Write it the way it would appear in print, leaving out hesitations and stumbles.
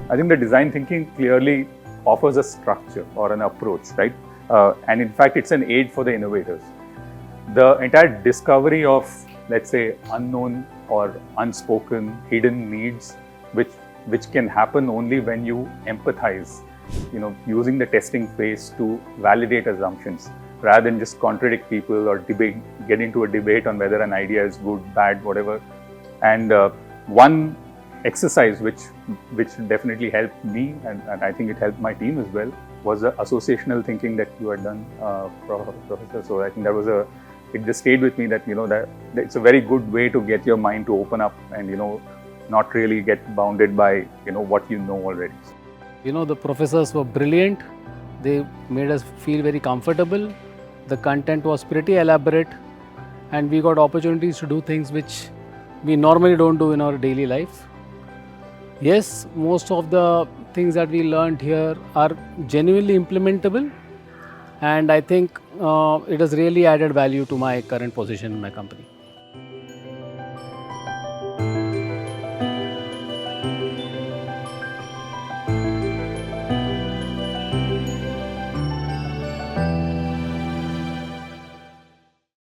I think the design thinking clearly offers a structure or an approach, right? And in fact, it's an aid for the innovators. The entire discovery of, let's say, unknown or unspoken hidden needs, which can happen only when you empathize, using the testing phase to validate assumptions rather than just contradict people or get into a debate on whether an idea is good, bad, whatever. And one exercise which definitely helped me, and I think it helped my team as well, was the associational thinking that you had done, Professor. So I think it just stayed with me that that it's a very good way to get your mind to open up and not really get bounded by what you know already. The professors were brilliant. They made us feel very comfortable. The content was pretty elaborate, and we got opportunities to do things which we normally don't do in our daily life. Yes, most of the things that we learned here are genuinely implementable, and I think it has really added value to my current position in my company.